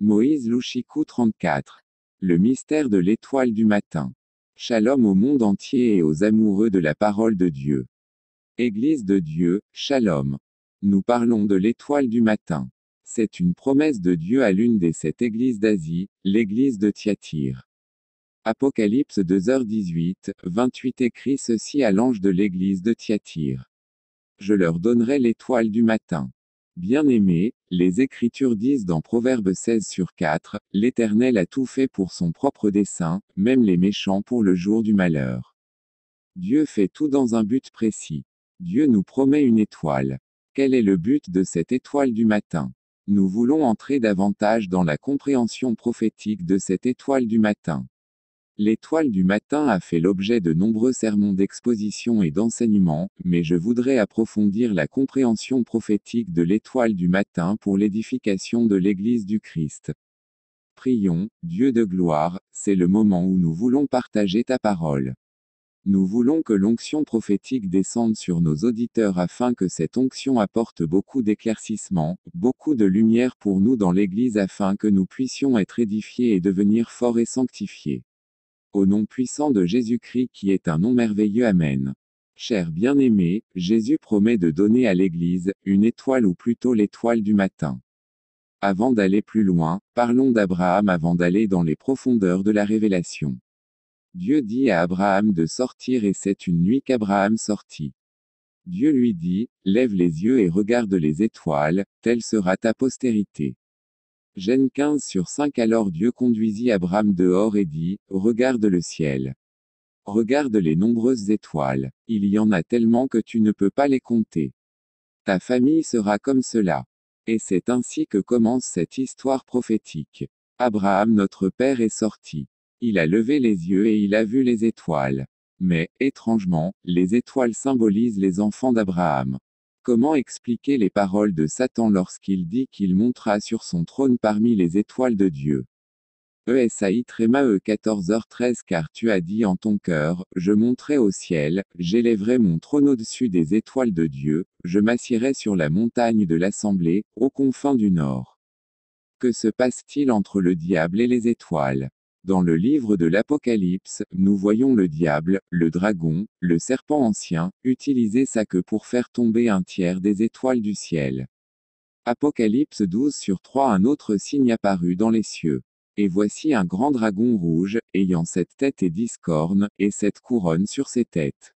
Moïse Louchikou 34. Le mystère de l'étoile du matin. Shalom au monde entier et aux amoureux de la parole de Dieu. Église de Dieu, Shalom. Nous parlons de l'étoile du matin. C'est une promesse de Dieu à l'une des 7 églises d'Asie, l'église de Thyatire. Apocalypse 2h18, 28 écrit ceci à l'ange de l'église de Thyatire. Je leur donnerai l'étoile du matin. Bien-aimés, les Écritures disent dans Proverbe 16/4, l'Éternel a tout fait pour son propre dessein, même les méchants pour le jour du malheur. Dieu fait tout dans un but précis. Dieu nous promet une étoile. Quel est le but de cette étoile du matin? Nous voulons entrer davantage dans la compréhension prophétique de cette étoile du matin. L'étoile du matin a fait l'objet de nombreux sermons d'exposition et d'enseignement, mais je voudrais approfondir la compréhension prophétique de l'étoile du matin pour l'édification de l'Église du Christ. Prions, Dieu de gloire, c'est le moment où nous voulons partager ta parole. Nous voulons que l'onction prophétique descende sur nos auditeurs afin que cette onction apporte beaucoup d'éclaircissement, beaucoup de lumière pour nous dans l'Église afin que nous puissions être édifiés et devenir forts et sanctifiés. Au nom puissant de Jésus-Christ qui est un nom merveilleux, Amen. Chers bien-aimés, Jésus promet de donner à l'Église une étoile ou plutôt l'étoile du matin. Avant d'aller plus loin, parlons d'Abraham avant d'aller dans les profondeurs de la révélation. Dieu dit à Abraham de sortir et c'est une nuit qu'Abraham sortit. Dieu lui dit, lève les yeux et regarde les étoiles, telle sera ta postérité. Genèse 15/5 Alors Dieu conduisit Abraham dehors et dit, regarde le ciel. Regarde les nombreuses étoiles, il y en a tellement que tu ne peux pas les compter. Ta famille sera comme cela. Et c'est ainsi que commence cette histoire prophétique. Abraham notre père est sorti. Il a levé les yeux et il a vu les étoiles. Mais, étrangement, les étoiles symbolisent les enfants d'Abraham. Comment expliquer les paroles de Satan lorsqu'il dit qu'il montera sur son trône parmi les étoiles de Dieu? Esai Tréma 14h13 Car tu as dit en ton cœur, je monterai au ciel, j'élèverai mon trône au-dessus des étoiles de Dieu, je m'assiérai sur la montagne de l'assemblée, aux confins du nord. Que se passe-t-il entre le diable et les étoiles? Dans le livre de l'Apocalypse, nous voyons le diable, le dragon, le serpent ancien, utiliser sa queue pour faire tomber un tiers des étoiles du ciel. Apocalypse 12/3 Un autre signe apparut dans les cieux. Et voici un grand dragon rouge, ayant 7 têtes et 10 cornes, et 7 couronnes sur ses têtes.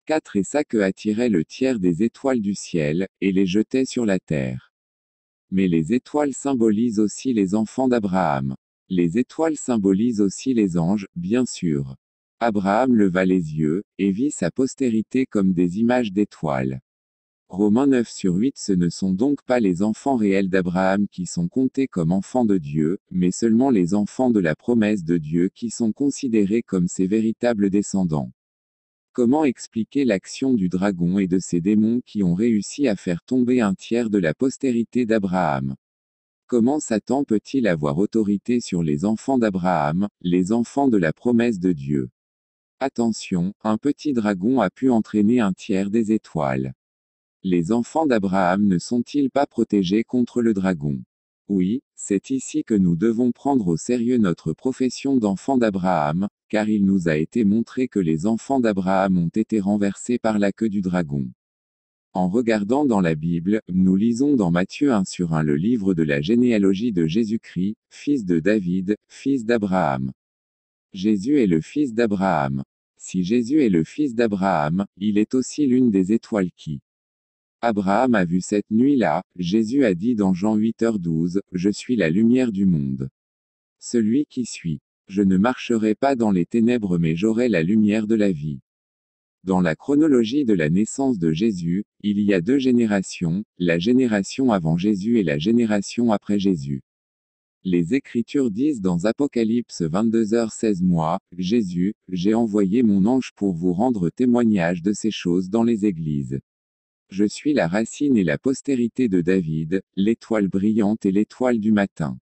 4 Et sa queue attirait le tiers des étoiles du ciel, et les jetait sur la terre. Mais les étoiles symbolisent aussi les enfants d'Abraham. Les étoiles symbolisent aussi les anges, bien sûr. Abraham leva les yeux, et vit sa postérité comme des images d'étoiles. Romains 9/8 Ce ne sont donc pas les enfants réels d'Abraham qui sont comptés comme enfants de Dieu, mais seulement les enfants de la promesse de Dieu qui sont considérés comme ses véritables descendants. Comment expliquer l'action du dragon et de ses démons qui ont réussi à faire tomber un tiers de la postérité d'Abraham? Comment Satan peut-il avoir autorité sur les enfants d'Abraham, les enfants de la promesse de Dieu? Attention, un petit dragon a pu entraîner un tiers des étoiles. Les enfants d'Abraham ne sont-ils pas protégés contre le dragon? Oui, c'est ici que nous devons prendre au sérieux notre profession d'enfants d'Abraham, car il nous a été montré que les enfants d'Abraham ont été renversés par la queue du dragon. En regardant dans la Bible, nous lisons dans Matthieu 1/1 le livre de la généalogie de Jésus-Christ, fils de David, fils d'Abraham. Jésus est le fils d'Abraham. Si Jésus est le fils d'Abraham, il est aussi l'une des étoiles qui Abraham a vu cette nuit-là. Jésus a dit dans Jean 8h12, Je suis la lumière du monde. Celui qui suit. Je ne marcherai pas dans les ténèbres mais j'aurai la lumière de la vie. Dans la chronologie de la naissance de Jésus, il y a 2 générations, la génération avant Jésus et la génération après Jésus. Les Écritures disent dans Apocalypse 22h16 Moi, Jésus, j'ai envoyé mon ange pour vous rendre témoignage de ces choses dans les églises. Je suis la racine et la postérité de David, l'étoile brillante et l'étoile du matin.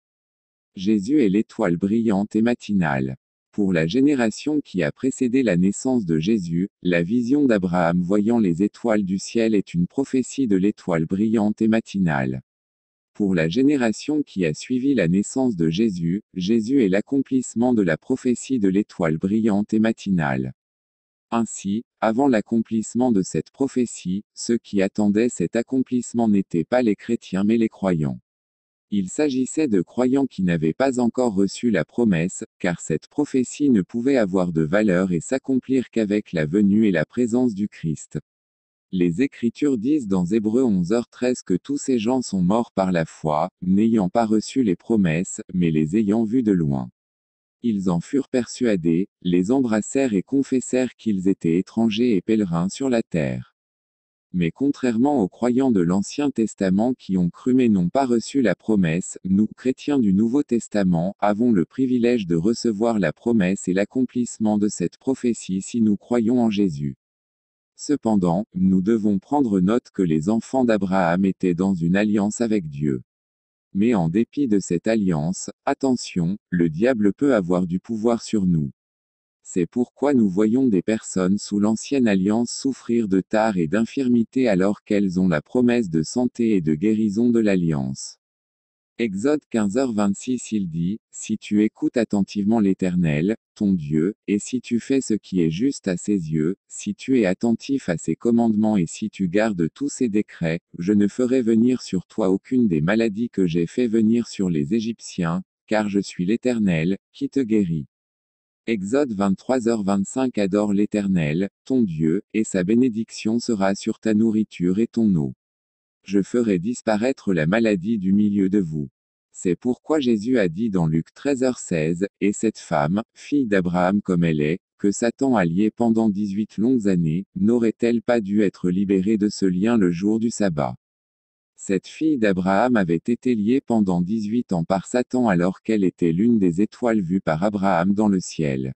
Jésus est l'étoile brillante et matinale. Pour la génération qui a précédé la naissance de Jésus, la vision d'Abraham voyant les étoiles du ciel est une prophétie de l'étoile brillante et matinale. Pour la génération qui a suivi la naissance de Jésus, Jésus est l'accomplissement de la prophétie de l'étoile brillante et matinale. Ainsi, avant l'accomplissement de cette prophétie, ceux qui attendaient cet accomplissement n'étaient pas les chrétiens mais les croyants. Il s'agissait de croyants qui n'avaient pas encore reçu la promesse, car cette prophétie ne pouvait avoir de valeur et s'accomplir qu'avec la venue et la présence du Christ. Les Écritures disent dans Hébreux 11h13 que tous ces gens sont morts par la foi, n'ayant pas reçu les promesses, mais les ayant vues de loin. Ils en furent persuadés, les embrassèrent et confessèrent qu'ils étaient étrangers et pèlerins sur la terre. Mais contrairement aux croyants de l'Ancien Testament qui ont cru mais n'ont pas reçu la promesse, nous, chrétiens du Nouveau Testament, avons le privilège de recevoir la promesse et l'accomplissement de cette prophétie si nous croyons en Jésus. Cependant, nous devons prendre note que les enfants d'Abraham étaient dans une alliance avec Dieu. Mais en dépit de cette alliance, attention, le diable peut avoir du pouvoir sur nous. C'est pourquoi nous voyons des personnes sous l'ancienne alliance souffrir de tare et d'infirmité alors qu'elles ont la promesse de santé et de guérison de l'alliance. Exode 15h26 il dit, « Si tu écoutes attentivement l'Éternel, ton Dieu, et si tu fais ce qui est juste à ses yeux, si tu es attentif à ses commandements et si tu gardes tous ses décrets, je ne ferai venir sur toi aucune des maladies que j'ai fait venir sur les Égyptiens, car je suis l'Éternel, qui te guérit. » Exode 23h25 Adore l'Éternel, ton Dieu, et sa bénédiction sera sur ta nourriture et ton eau. Je ferai disparaître la maladie du milieu de vous. C'est pourquoi Jésus a dit dans Luc 13h16, « Et cette femme, fille d'Abraham comme elle est, que Satan a liée pendant 18 longues années, n'aurait-elle pas dû être libérée de ce lien le jour du sabbat ?» Cette fille d'Abraham avait été liée pendant 18 ans par Satan alors qu'elle était l'une des étoiles vues par Abraham dans le ciel.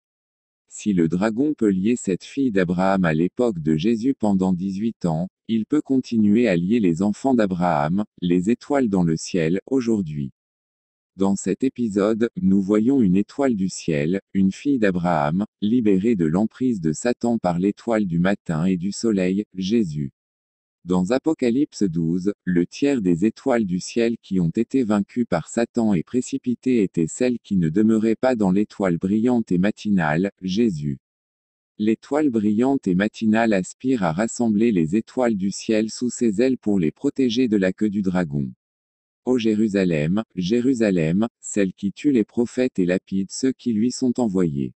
Si le dragon peut lier cette fille d'Abraham à l'époque de Jésus pendant 18 ans, il peut continuer à lier les enfants d'Abraham, les étoiles dans le ciel, aujourd'hui. Dans cet épisode, nous voyons une étoile du ciel, une fille d'Abraham, libérée de l'emprise de Satan par l'étoile du matin et du soleil, Jésus. Dans Apocalypse 12, le tiers des étoiles du ciel qui ont été vaincues par Satan et précipitées étaient celles qui ne demeuraient pas dans l'étoile brillante et matinale, Jésus. L'étoile brillante et matinale aspire à rassembler les étoiles du ciel sous ses ailes pour les protéger de la queue du dragon. Ô Jérusalem, Jérusalem, celle qui tue les prophètes et lapide ceux qui lui sont envoyés.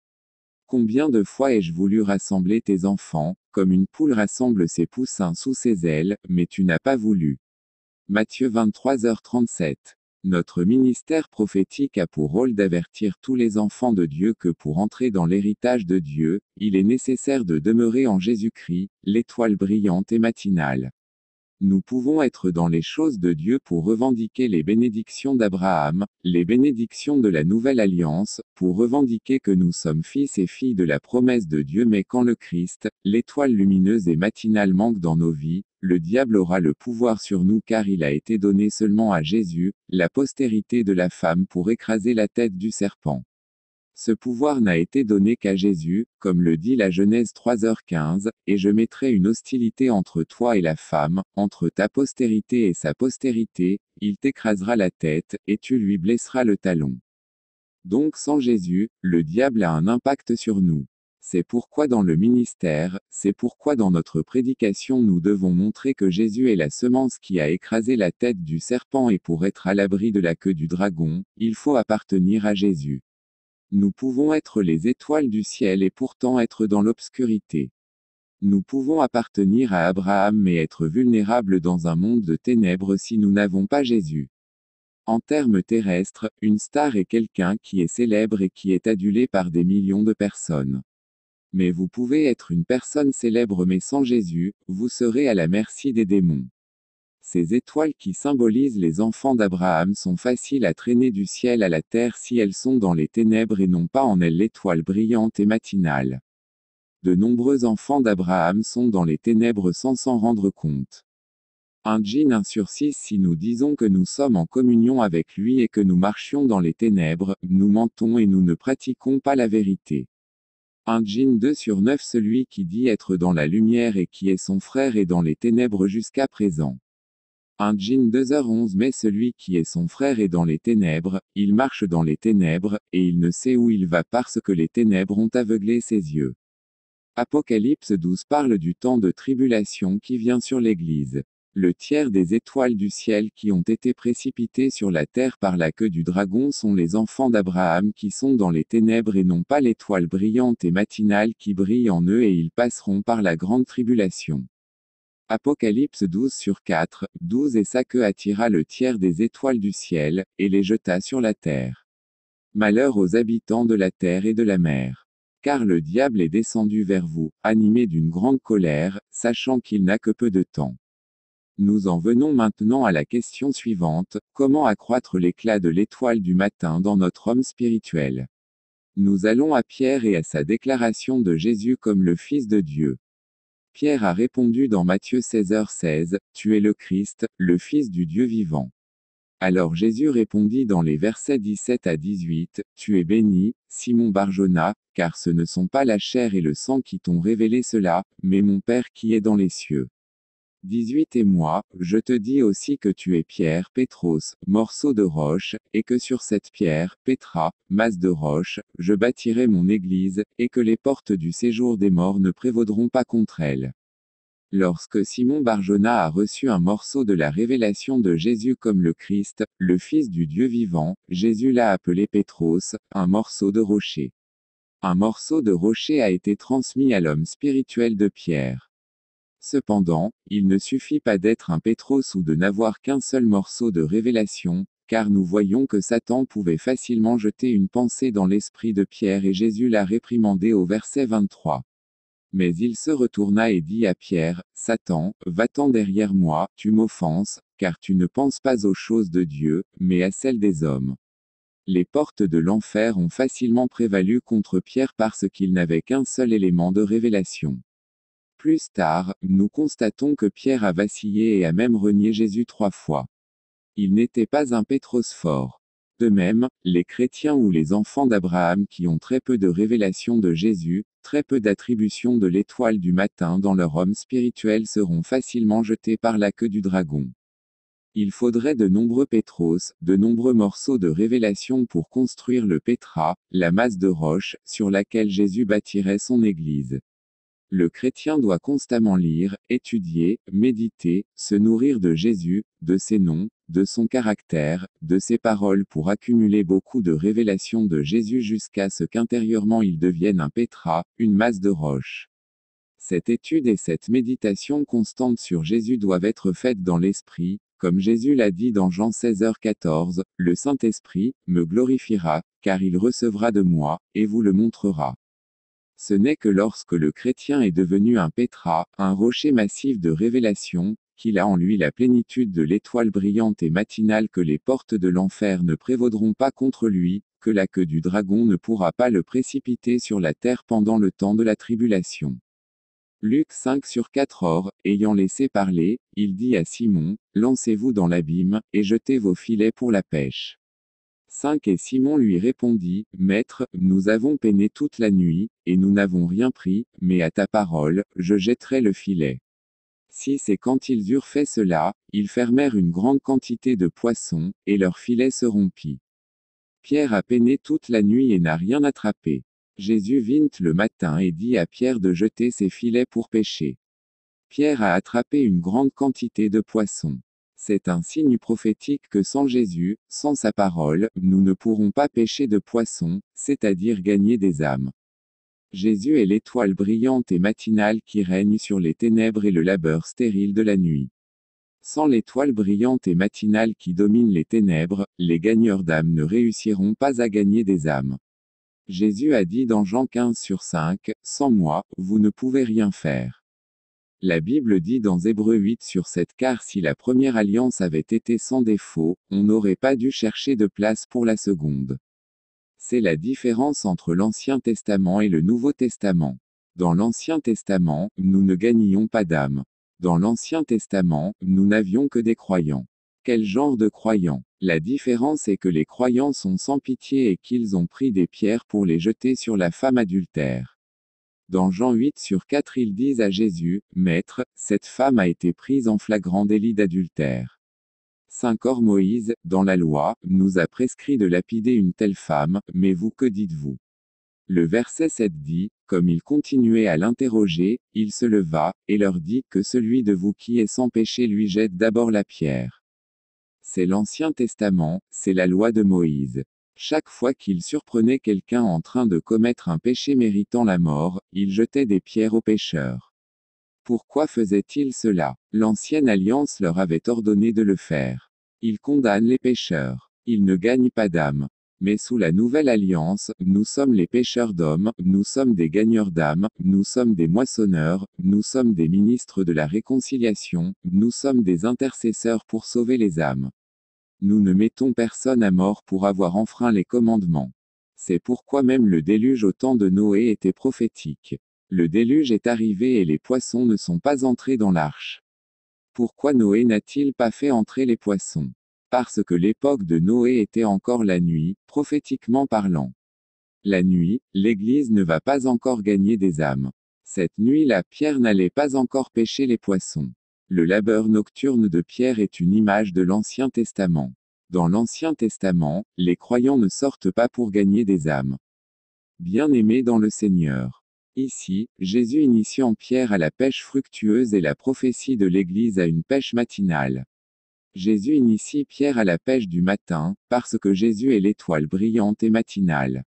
Combien de fois ai-je voulu rassembler tes enfants, comme une poule rassemble ses poussins sous ses ailes, mais tu n'as pas voulu. Matthieu 23h37. Notre ministère prophétique a pour rôle d'avertir tous les enfants de Dieu que pour entrer dans l'héritage de Dieu, il est nécessaire de demeurer en Jésus-Christ, l'étoile brillante et matinale. Nous pouvons être dans les choses de Dieu pour revendiquer les bénédictions d'Abraham, les bénédictions de la nouvelle alliance, pour revendiquer que nous sommes fils et filles de la promesse de Dieu mais quand le Christ, l'étoile lumineuse et matinale manque dans nos vies, le diable aura le pouvoir sur nous car il a été donné seulement à Jésus, la postérité de la femme pour écraser la tête du serpent. Ce pouvoir n'a été donné qu'à Jésus, comme le dit la Genèse 3h15, et je mettrai une hostilité entre toi et la femme, entre ta postérité et sa postérité, il t'écrasera la tête, et tu lui blesseras le talon. Donc sans Jésus, le diable a un impact sur nous. C'est pourquoi dans le ministère, c'est pourquoi dans notre prédication nous devons montrer que Jésus est la semence qui a écrasé la tête du serpent et pour être à l'abri de la queue du dragon, il faut appartenir à Jésus. Nous pouvons être les étoiles du ciel et pourtant être dans l'obscurité. Nous pouvons appartenir à Abraham mais être vulnérables dans un monde de ténèbres si nous n'avons pas Jésus. En termes terrestres, une star est quelqu'un qui est célèbre et qui est adulé par des millions de personnes. Mais vous pouvez être une personne célèbre mais sans Jésus, vous serez à la merci des démons. Ces étoiles qui symbolisent les enfants d'Abraham sont faciles à traîner du ciel à la terre si elles sont dans les ténèbres et non pas en elles l'étoile brillante et matinale. De nombreux enfants d'Abraham sont dans les ténèbres sans s'en rendre compte. 1 Jean 1/6 Si nous disons que nous sommes en communion avec lui et que nous marchions dans les ténèbres, nous mentons et nous ne pratiquons pas la vérité. 1 Jean 2/9 Celui qui dit être dans la lumière et qui est son frère est dans les ténèbres jusqu'à présent. 1 Jean 2h11 Mais celui qui est son frère est dans les ténèbres, il marche dans les ténèbres, et il ne sait où il va parce que les ténèbres ont aveuglé ses yeux. Apocalypse 12 parle du temps de tribulation qui vient sur l'Église. Le tiers des étoiles du ciel qui ont été précipitées sur la terre par la queue du dragon sont les enfants d'Abraham qui sont dans les ténèbres et non pas l'étoile brillante et matinale qui brille en eux et ils passeront par la grande tribulation. Apocalypse 12/4, 12 Et sa queue attira le tiers des étoiles du ciel, et les jeta sur la terre. Malheur aux habitants de la terre et de la mer. Car le diable est descendu vers vous, animé d'une grande colère, sachant qu'il n'a que peu de temps. Nous en venons maintenant à la question suivante, comment accroître l'éclat de l'étoile du matin dans notre homme spirituel? Nous allons à Pierre et à sa déclaration de Jésus comme le Fils de Dieu. Pierre a répondu dans Matthieu 16h16, Tu es le Christ, le Fils du Dieu vivant. Alors Jésus répondit dans les versets 17 à 18, Tu es béni, Simon Bar-Jona, car ce ne sont pas la chair et le sang qui t'ont révélé cela, mais mon Père qui est dans les cieux. 18 Et moi, je te dis aussi que tu es Pierre, Pétros, morceau de roche, et que sur cette pierre, Pétra, masse de roche, je bâtirai mon église, et que les portes du séjour des morts ne prévaudront pas contre elle. Lorsque Simon Bar-Jona a reçu un morceau de la révélation de Jésus comme le Christ, le Fils du Dieu vivant, Jésus l'a appelé Pétros, un morceau de rocher. Un morceau de rocher a été transmis à l'homme spirituel de Pierre. Cependant, il ne suffit pas d'être un Pétros ou de n'avoir qu'un seul morceau de révélation, car nous voyons que Satan pouvait facilement jeter une pensée dans l'esprit de Pierre et Jésus l'a réprimandé au verset 23. Mais il se retourna et dit à Pierre, Satan, va-t'en derrière moi, tu m'offenses, car tu ne penses pas aux choses de Dieu, mais à celles des hommes. Les portes de l'enfer ont facilement prévalu contre Pierre parce qu'il n'avait qu'un seul élément de révélation. Plus tard, nous constatons que Pierre a vacillé et a même renié Jésus 3 fois. Il n'était pas un Pétros fort. De même, les chrétiens ou les enfants d'Abraham qui ont très peu de révélation de Jésus, très peu d'attribution de l'étoile du matin dans leur homme spirituel seront facilement jetés par la queue du dragon. Il faudrait de nombreux Pétros, de nombreux morceaux de révélation pour construire le Pétra, la masse de roche, sur laquelle Jésus bâtirait son Église. Le chrétien doit constamment lire, étudier, méditer, se nourrir de Jésus, de ses noms, de son caractère, de ses paroles pour accumuler beaucoup de révélations de Jésus jusqu'à ce qu'intérieurement il devienne un pétra, une masse de roche. Cette étude et cette méditation constante sur Jésus doivent être faites dans l'esprit, comme Jésus l'a dit dans Jean 16h14, le Saint-Esprit me glorifiera, car il recevra de moi, et vous le montrera. Ce n'est que lorsque le chrétien est devenu un pétra, un rocher massif de révélation, qu'il a en lui la plénitude de l'étoile brillante et matinale que les portes de l'enfer ne prévaudront pas contre lui, que la queue du dragon ne pourra pas le précipiter sur la terre pendant le temps de la tribulation. Luc 5/4 Or, ayant laissé parler, il dit à Simon, Lancez-vous dans l'abîme, et jetez vos filets pour la pêche. 5 Et Simon lui répondit, Maître, nous avons peiné toute la nuit, et nous n'avons rien pris, mais à ta parole, je jetterai le filet. 6 Et quand ils eurent fait cela, ils fermèrent une grande quantité de poissons, et leur filet se rompit. Pierre a peiné toute la nuit et n'a rien attrapé. Jésus vint le matin et dit à Pierre de jeter ses filets pour pêcher. Pierre a attrapé une grande quantité de poissons. C'est un signe prophétique que sans Jésus, sans sa parole, nous ne pourrons pas pêcher de poissons, c'est-à-dire gagner des âmes. Jésus est l'étoile brillante et matinale qui règne sur les ténèbres et le labeur stérile de la nuit. Sans l'étoile brillante et matinale qui domine les ténèbres, les gagneurs d'âmes ne réussiront pas à gagner des âmes. Jésus a dit dans Jean 15/5, Sans moi, vous ne pouvez rien faire. La Bible dit dans Hébreux 8/7 Car si la première alliance avait été sans défaut, on n'aurait pas dû chercher de place pour la seconde. C'est la différence entre l'Ancien Testament et le Nouveau Testament. Dans l'Ancien Testament, nous ne gagnions pas d'âme. Dans l'Ancien Testament, nous n'avions que des croyants. Quel genre de croyants? La différence est que les croyants sont sans pitié et qu'ils ont pris des pierres pour les jeter sur la femme adultère. Dans Jean 8/4 ils disent à Jésus, Maître, cette femme a été prise en flagrant délit d'adultère. 5 Or Moïse, dans la loi, nous a prescrit de lapider une telle femme, mais vous que dites-vous? Le verset 7 dit, comme il continuait à l'interroger, il se leva, et leur dit que celui de vous qui est sans péché lui jette d'abord la pierre. C'est l'Ancien Testament, c'est la loi de Moïse. Chaque fois qu'il surprenait quelqu'un en train de commettre un péché méritant la mort, il jetait des pierres aux pécheurs. Pourquoi faisait-il cela? L'Ancienne Alliance leur avait ordonné de le faire. Il condamne les pécheurs. Il ne gagne pas d'âme. Mais sous la Nouvelle Alliance, nous sommes les pécheurs d'hommes, nous sommes des gagneurs d'âme, nous sommes des moissonneurs, nous sommes des ministres de la réconciliation, nous sommes des intercesseurs pour sauver les âmes. Nous ne mettons personne à mort pour avoir enfreint les commandements. C'est pourquoi même le déluge au temps de Noé était prophétique. Le déluge est arrivé et les poissons ne sont pas entrés dans l'arche. Pourquoi Noé n'a-t-il pas fait entrer les poissons? Parce que l'époque de Noé était encore la nuit, prophétiquement parlant. La nuit, l'Église ne va pas encore gagner des âmes. Cette nuit-là, Pierre n'allait pas encore pêcher les poissons. Le labeur nocturne de Pierre est une image de l'Ancien Testament. Dans l'Ancien Testament, les croyants ne sortent pas pour gagner des âmes. Bien-aimés dans le Seigneur. Ici, Jésus initiant Pierre à la pêche fructueuse et la prophétie de l'Église à une pêche matinale. Jésus initie Pierre à la pêche du matin, parce que Jésus est l'étoile brillante et matinale.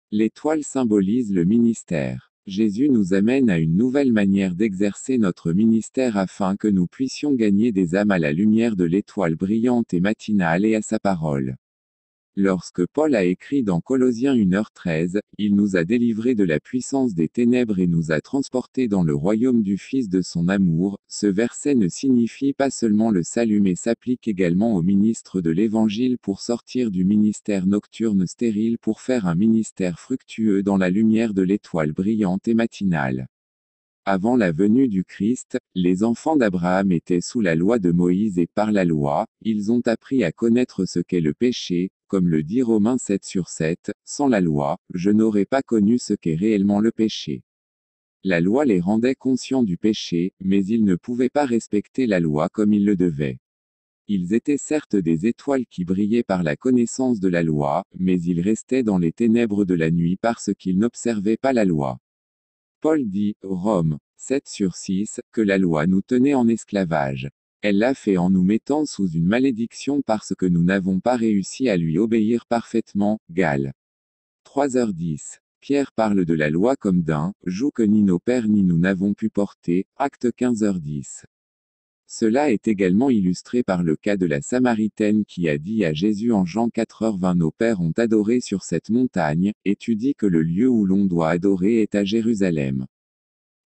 L'étoile symbolise le ministère. Jésus nous amène à une nouvelle manière d'exercer notre ministère afin que nous puissions gagner des âmes à la lumière de l'étoile brillante et matinale et à sa parole. Lorsque Paul a écrit dans Colossiens 1h13, il nous a délivrés de la puissance des ténèbres et nous a transportés dans le royaume du Fils de son amour, ce verset ne signifie pas seulement le salut mais s'applique également aux ministres de l'Évangile pour sortir du ministère nocturne stérile pour faire un ministère fructueux dans la lumière de l'étoile brillante et matinale. Avant la venue du Christ, les enfants d'Abraham étaient sous la loi de Moïse et par la loi, ils ont appris à connaître ce qu'est le péché, comme le dit Romains 7/7, sans la loi, je n'aurais pas connu ce qu'est réellement le péché. La loi les rendait conscients du péché, mais ils ne pouvaient pas respecter la loi comme ils le devaient. Ils étaient certes des étoiles qui brillaient par la connaissance de la loi, mais ils restaient dans les ténèbres de la nuit parce qu'ils n'observaient pas la loi. Paul dit, Rome 7/6, que la loi nous tenait en esclavage. Elle l'a fait en nous mettant sous une malédiction parce que nous n'avons pas réussi à lui obéir parfaitement. Gales 3h10. Pierre parle de la loi comme d'un joug que ni nos pères ni nous n'avons pu porter. Acte 15h10. Cela est également illustré par le cas de la Samaritaine qui a dit à Jésus en Jean 4h20 Nos pères ont adoré sur cette montagne, et tu dis que le lieu où l'on doit adorer est à Jérusalem.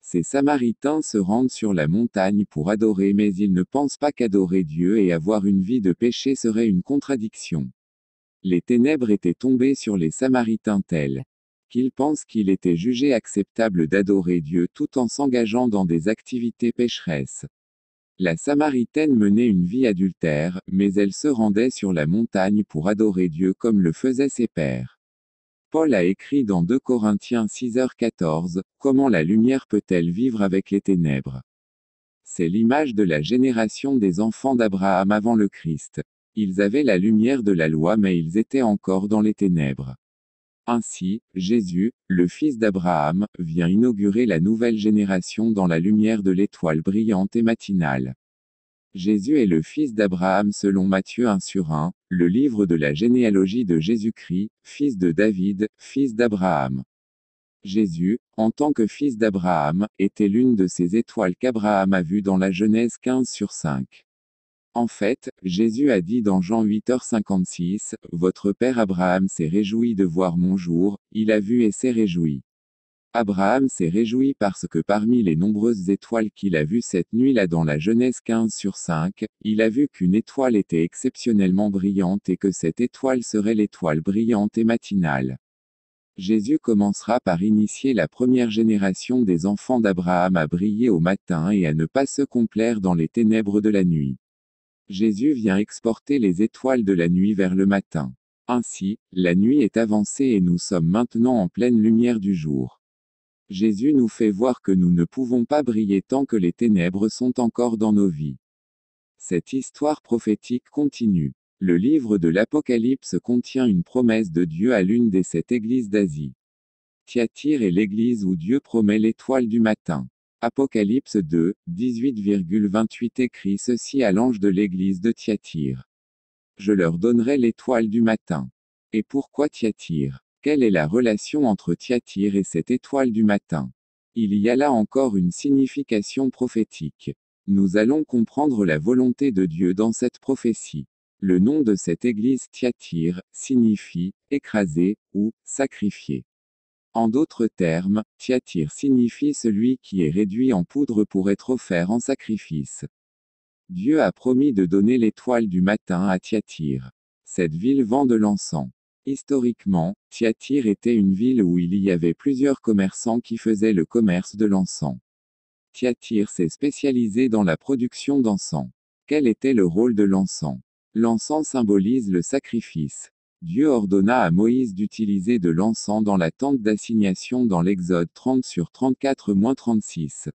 Ces Samaritains se rendent sur la montagne pour adorer mais ils ne pensent pas qu'adorer Dieu et avoir une vie de péché serait une contradiction. Les ténèbres étaient tombées sur les Samaritains tels qu'ils pensent qu'il était jugé acceptable d'adorer Dieu tout en s'engageant dans des activités pécheresses. La Samaritaine menait une vie adultère, mais elle se rendait sur la montagne pour adorer Dieu comme le faisaient ses pères. Paul a écrit dans 2 Corinthiens 6h14, Comment la lumière peut-elle vivre avec les ténèbres? C'est l'image de la génération des enfants d'Abraham avant le Christ. Ils avaient la lumière de la loi mais ils étaient encore dans les ténèbres. Ainsi, Jésus, le fils d'Abraham, vient inaugurer la nouvelle génération dans la lumière de l'étoile brillante et matinale. Jésus est le fils d'Abraham selon Matthieu 1/1, le livre de la généalogie de Jésus-Christ, fils de David, fils d'Abraham. Jésus, en tant que fils d'Abraham, était l'une de ces étoiles qu'Abraham a vues dans la Genèse 15/5. En fait, Jésus a dit dans Jean 8h56, Votre père Abraham s'est réjoui de voir mon jour, il a vu et s'est réjoui. Abraham s'est réjoui parce que parmi les nombreuses étoiles qu'il a vues cette nuit-là dans la Genèse 15/5, il a vu qu'une étoile était exceptionnellement brillante et que cette étoile serait l'étoile brillante et matinale. Jésus commencera par initier la première génération des enfants d'Abraham à briller au matin et à ne pas se complaire dans les ténèbres de la nuit. Jésus vient exporter les étoiles de la nuit vers le matin. Ainsi, la nuit est avancée et nous sommes maintenant en pleine lumière du jour. Jésus nous fait voir que nous ne pouvons pas briller tant que les ténèbres sont encore dans nos vies. Cette histoire prophétique continue. Le livre de l'Apocalypse contient une promesse de Dieu à l'une des 7 églises d'Asie. Thyatire est l'église où Dieu promet l'étoile du matin. Apocalypse 2, 18,28 écrit ceci à l'ange de l'église de Thyatire. Je leur donnerai l'étoile du matin. Et pourquoi Thyatire? Quelle est la relation entre Thyatire et cette étoile du matin? Il y a là encore une signification prophétique. Nous allons comprendre la volonté de Dieu dans cette prophétie. Le nom de cette église Thyatire signifie « écrasé » ou « sacrifié ». En d'autres termes, Thyatire signifie celui qui est réduit en poudre pour être offert en sacrifice. Dieu a promis de donner l'étoile du matin à Thyatire. Cette ville vend de l'encens. Historiquement, Thyatire était une ville où il y avait plusieurs commerçants qui faisaient le commerce de l'encens. Thyatire s'est spécialisé dans la production d'encens. Quel était le rôle de l'encens? L'encens symbolise le sacrifice. Dieu ordonna à Moïse d'utiliser de l'encens dans la tente d'assignation dans l'Exode 30 sur 34-36.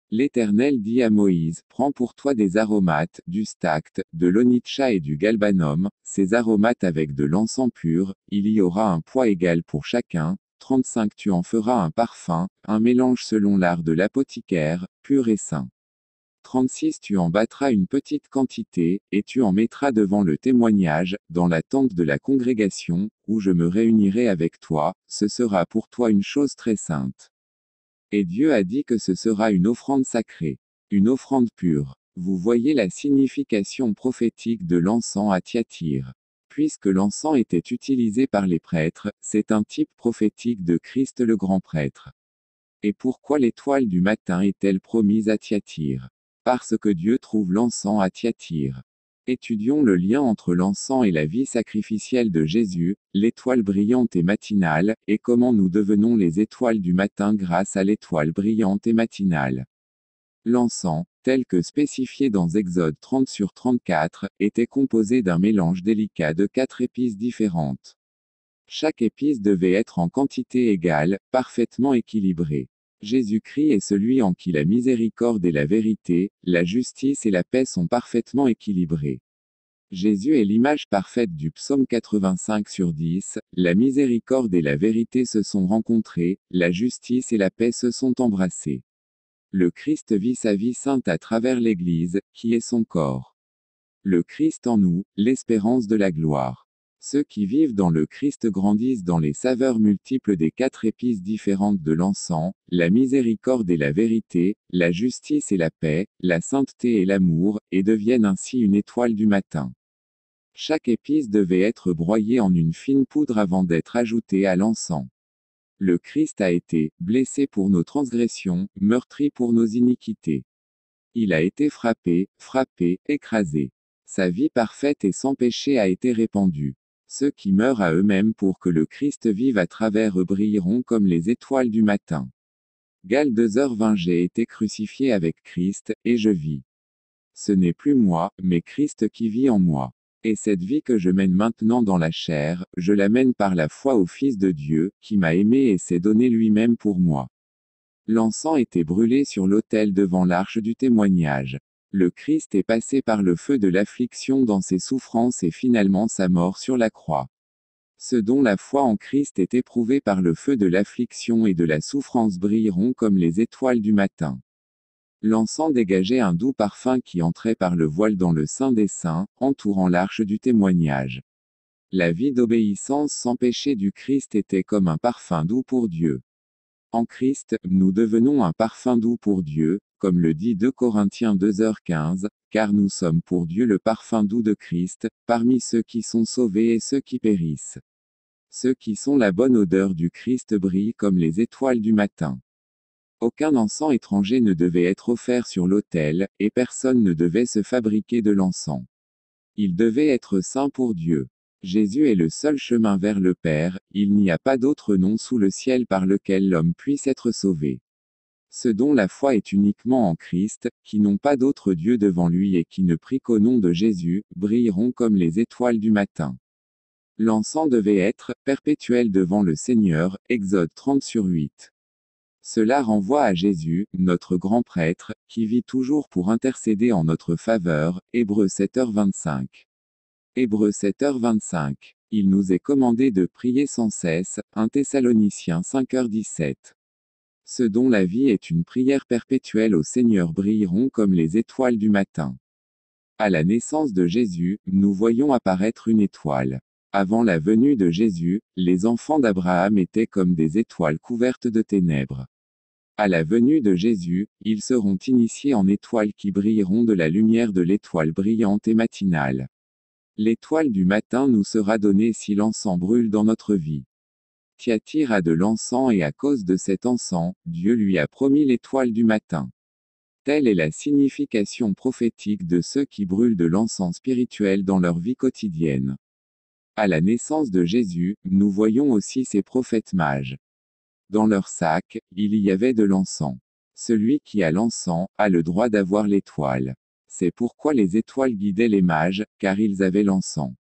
L'Éternel dit à Moïse, prends pour toi des aromates, du stacte, de l'onitcha et du galbanum, ces aromates avec de l'encens pur, il y aura un poids égal pour chacun, 35 tu en feras un parfum, un mélange selon l'art de l'apothicaire, pur et saint. 36 tu en battras une petite quantité, et tu en mettras devant le témoignage, dans la tente de la congrégation, où je me réunirai avec toi, ce sera pour toi une chose très sainte. Et Dieu a dit que ce sera une offrande sacrée, une offrande pure. Vous voyez la signification prophétique de l'encens à Thyatire. Puisque l'encens était utilisé par les prêtres, c'est un type prophétique de Christ le grand prêtre. Et pourquoi l'étoile du matin est-elle promise à Thyatire? Parce que Dieu trouve l'encens à Thyatire. Étudions le lien entre l'encens et la vie sacrificielle de Jésus, l'étoile brillante et matinale, et comment nous devenons les étoiles du matin grâce à l'étoile brillante et matinale. L'encens, tel que spécifié dans Exode 30 sur 34, était composé d'un mélange délicat de 4 épices différentes. Chaque épice devait être en quantité égale, parfaitement équilibrée. Jésus-Christ est celui en qui la miséricorde et la vérité, la justice et la paix sont parfaitement équilibrées. Jésus est l'image parfaite du psaume 85 sur 10, la miséricorde et la vérité se sont rencontrées, la justice et la paix se sont embrassées. Le Christ vit sa vie sainte à travers l'Église, qui est son corps. Le Christ en nous, l'espérance de la gloire. Ceux qui vivent dans le Christ grandissent dans les saveurs multiples des 4 épices différentes de l'encens, la miséricorde et la vérité, la justice et la paix, la sainteté et l'amour, et deviennent ainsi une étoile du matin. Chaque épice devait être broyé en une fine poudre avant d'être ajouté à l'encens. Le Christ a été blessé pour nos transgressions, meurtri pour nos iniquités. Il a été frappé, écrasé. Sa vie parfaite et sans péché a été répandue. Ceux qui meurent à eux-mêmes pour que le Christ vive à travers eux brilleront comme les étoiles du matin. Gal 2h20 J'ai été crucifié avec Christ, et je vis. Ce n'est plus moi, mais Christ qui vit en moi. Et cette vie que je mène maintenant dans la chair, je la mène par la foi au Fils de Dieu, qui m'a aimé et s'est donné lui-même pour moi. L'encens était brûlé sur l'autel devant l'arche du témoignage. Le Christ est passé par le feu de l'affliction dans ses souffrances et finalement sa mort sur la croix. Ceux dont la foi en Christ est éprouvée par le feu de l'affliction et de la souffrance brilleront comme les étoiles du matin. L'encens dégageait un doux parfum qui entrait par le voile dans le Saint des Saints, entourant l'arche du témoignage. La vie d'obéissance sans péché du Christ était comme un parfum doux pour Dieu. En Christ, nous devenons un parfum doux pour Dieu, comme le dit 2 Corinthiens 2h15, car nous sommes pour Dieu le parfum doux de Christ, parmi ceux qui sont sauvés et ceux qui périssent. Ceux qui sont la bonne odeur du Christ brillent comme les étoiles du matin. Aucun encens étranger ne devait être offert sur l'autel, et personne ne devait se fabriquer de l'encens. Il devait être saint pour Dieu. Jésus est le seul chemin vers le Père, il n'y a pas d'autre nom sous le ciel par lequel l'homme puisse être sauvé. Ceux dont la foi est uniquement en Christ, qui n'ont pas d'autre Dieu devant lui et qui ne prient qu'au nom de Jésus, brilleront comme les étoiles du matin. L'encens devait être perpétuel devant le Seigneur, Exode 30 sur 8. Cela renvoie à Jésus, notre grand prêtre, qui vit toujours pour intercéder en notre faveur. Hébreux 7h25. Hébreux 7h25. Il nous est commandé de prier sans cesse. 1 Thessaloniciens 5h17. Ceux dont la vie est une prière perpétuelle au Seigneur brilleront comme les étoiles du matin. À la naissance de Jésus, nous voyons apparaître une étoile. Avant la venue de Jésus, les enfants d'Abraham étaient comme des étoiles couvertes de ténèbres. À la venue de Jésus, ils seront initiés en étoiles qui brilleront de la lumière de l'étoile brillante et matinale. L'étoile du matin nous sera donnée si l'encens brûle dans notre vie. Thyatire a de l'encens et à cause de cet encens, Dieu lui a promis l'étoile du matin. Telle est la signification prophétique de ceux qui brûlent de l'encens spirituel dans leur vie quotidienne. À la naissance de Jésus, nous voyons aussi ces prophètes mages. Dans leur sac, il y avait de l'encens. Celui qui a l'encens, a le droit d'avoir l'étoile. C'est pourquoi les étoiles guidaient les mages, car ils avaient l'encens.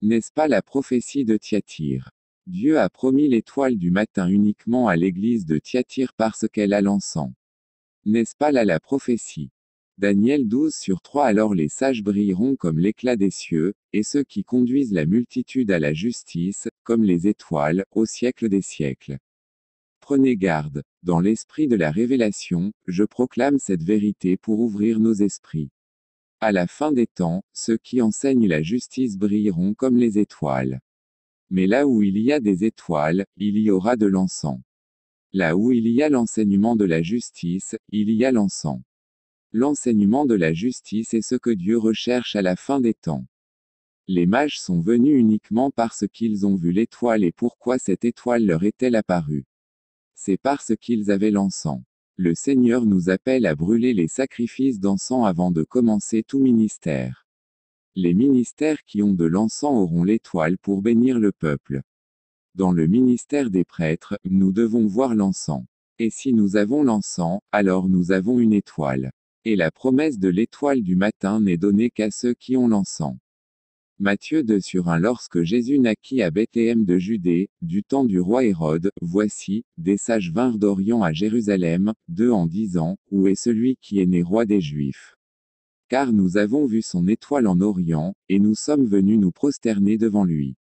N'est-ce pas la prophétie de Thyatire? Dieu a promis l'étoile du matin uniquement à l'église de Thyatire parce qu'elle a l'encens. N'est-ce pas là la prophétie? Daniel 12/3. Alors les sages brilleront comme l'éclat des cieux, et ceux qui conduisent la multitude à la justice, comme les étoiles, au siècle des siècles. Prenez garde, dans l'esprit de la révélation, je proclame cette vérité pour ouvrir nos esprits. À la fin des temps, ceux qui enseignent la justice brilleront comme les étoiles. Mais là où il y a des étoiles, il y aura de l'encens. Là où il y a l'enseignement de la justice, il y a l'encens. L'enseignement de la justice est ce que Dieu recherche à la fin des temps. Les mages sont venus uniquement parce qu'ils ont vu l'étoile et pourquoi cette étoile leur est-elle apparue? C'est parce qu'ils avaient l'encens. Le Seigneur nous appelle à brûler les sacrifices d'encens avant de commencer tout ministère. Les ministères qui ont de l'encens auront l'étoile pour bénir le peuple. Dans le ministère des prêtres, nous devons voir l'encens. Et si nous avons l'encens, alors nous avons une étoile. Et la promesse de l'étoile du matin n'est donnée qu'à ceux qui ont l'encens. Matthieu 2/1. Lorsque Jésus naquit à Bethléem de Judée, du temps du roi Hérode, voici, des sages vinrent d'Orient à Jérusalem, 2 en disant, où est celui qui est né roi des Juifs? Car nous avons vu son étoile en Orient, et nous sommes venus nous prosterner devant lui.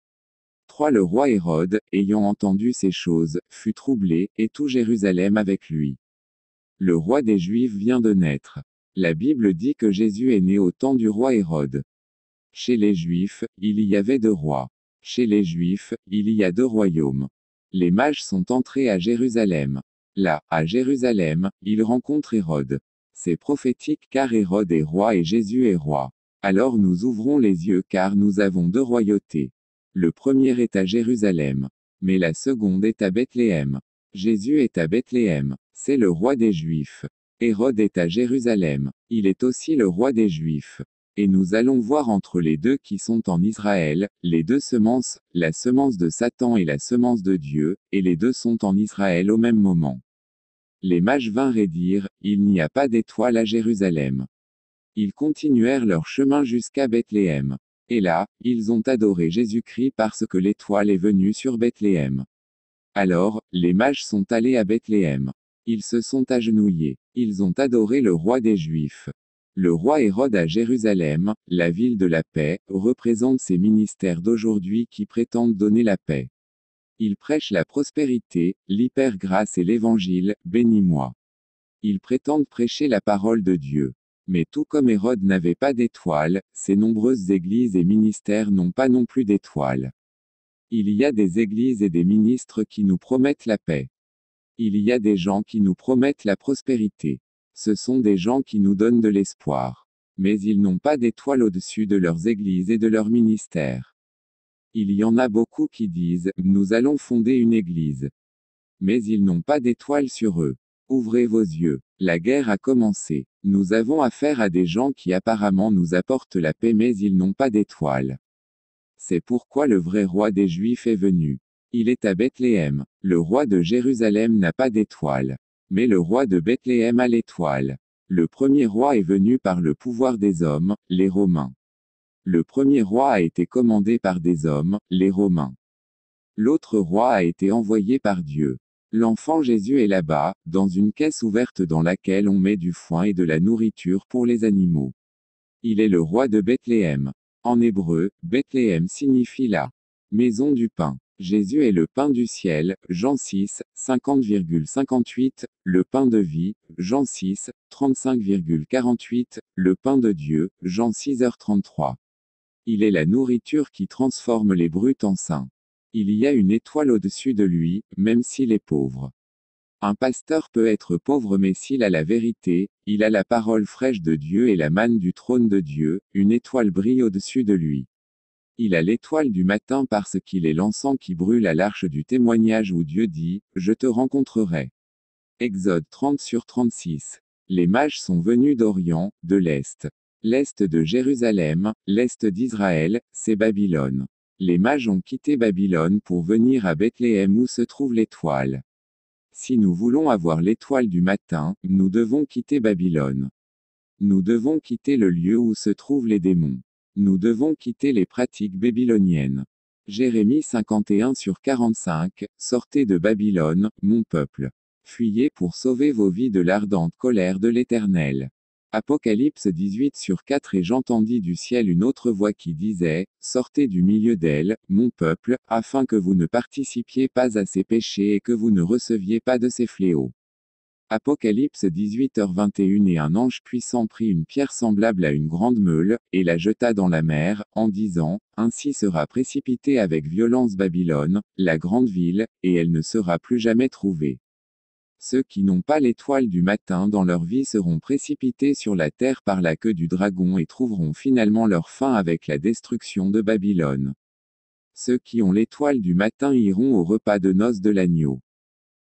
3. Le roi Hérode, ayant entendu ces choses, fut troublé, et tout Jérusalem avec lui. Le roi des Juifs vient de naître. La Bible dit que Jésus est né au temps du roi Hérode. Chez les Juifs, il y avait 2 rois. Chez les Juifs, il y a 2 royaumes. Les mages sont entrés à Jérusalem. Là, à Jérusalem, ils rencontrent Hérode. C'est prophétique car Hérode est roi et Jésus est roi. Alors nous ouvrons les yeux car nous avons 2 royautés. Le premier est à Jérusalem. Mais la seconde est à Bethléem. Jésus est à Bethléem. C'est le roi des Juifs. Hérode est à Jérusalem. Il est aussi le roi des Juifs. Et nous allons voir entre les deux qui sont en Israël, les 2 semences, la semence de Satan et la semence de Dieu, et les 2 sont en Israël au même moment. Les mages vinrent et dirent, il n'y a pas d'étoile à Jérusalem. Ils continuèrent leur chemin jusqu'à Bethléem. Et là, ils ont adoré Jésus-Christ parce que l'étoile est venue sur Bethléem. Alors, les mages sont allés à Bethléem. Ils se sont agenouillés. Ils ont adoré le roi des Juifs. Le roi Hérode à Jérusalem, la ville de la paix, représente ces ministères d'aujourd'hui qui prétendent donner la paix. Ils prêchent la prospérité, l'hyper-grâce et l'évangile, bénis-moi. Ils prétendent prêcher la parole de Dieu. Mais tout comme Hérode n'avait pas d'étoile, ces nombreuses églises et ministères n'ont pas non plus d'étoile. Il y a des églises et des ministres qui nous promettent la paix. Il y a des gens qui nous promettent la prospérité. Ce sont des gens qui nous donnent de l'espoir. Mais ils n'ont pas d'étoile au-dessus de leurs églises et de leurs ministères. Il y en a beaucoup qui disent, nous allons fonder une église. Mais ils n'ont pas d'étoile sur eux. Ouvrez vos yeux. La guerre a commencé. Nous avons affaire à des gens qui apparemment nous apportent la paix mais ils n'ont pas d'étoile. C'est pourquoi le vrai roi des Juifs est venu. Il est à Bethléem. Le roi de Jérusalem n'a pas d'étoile. Mais le roi de Bethléem a l'étoile. Le premier roi est venu par le pouvoir des hommes, les Romains. Le premier roi a été commandé par des hommes, les Romains. L'autre roi a été envoyé par Dieu. L'enfant Jésus est là-bas, dans une caisse ouverte dans laquelle on met du foin et de la nourriture pour les animaux. Il est le roi de Bethléem. En hébreu, Bethléem signifie la maison du pain. Jésus est le pain du ciel, Jean 6, 50,58, le pain de vie, Jean 6, 35,48, le pain de Dieu, Jean 6h33. Il est la nourriture qui transforme les brutes en saints. Il y a une étoile au-dessus de lui, même s'il est pauvre. Un pasteur peut être pauvre mais s'il a la vérité, il a la parole fraîche de Dieu et la manne du trône de Dieu, une étoile brille au-dessus de lui. Il a l'étoile du matin parce qu'il est l'encens qui brûle à l'arche du témoignage où Dieu dit, « Je te rencontrerai ». Exode 30/36. Les mages sont venus d'Orient, de l'Est. L'Est de Jérusalem, l'Est d'Israël, c'est Babylone. Les mages ont quitté Babylone pour venir à Bethléem où se trouve l'étoile. Si nous voulons avoir l'étoile du matin, nous devons quitter Babylone. Nous devons quitter le lieu où se trouvent les démons. Nous devons quitter les pratiques babyloniennes. Jérémie 51/45, Sortez de Babylone, mon peuple. Fuyez pour sauver vos vies de l'ardente colère de l'Éternel. Apocalypse 18/4 Et j'entendis du ciel une autre voix qui disait, Sortez du milieu d'elle, mon peuple, afin que vous ne participiez pas à ses péchés et que vous ne receviez pas de ses fléaux. Apocalypse 18h21 Et un ange puissant prit une pierre semblable à une grande meule, et la jeta dans la mer, en disant, Ainsi sera précipitée avec violence Babylone, la grande ville, et elle ne sera plus jamais trouvée. Ceux qui n'ont pas l'étoile du matin dans leur vie seront précipités sur la terre par la queue du dragon et trouveront finalement leur fin avec la destruction de Babylone. Ceux qui ont l'étoile du matin iront au repas de noces de l'agneau.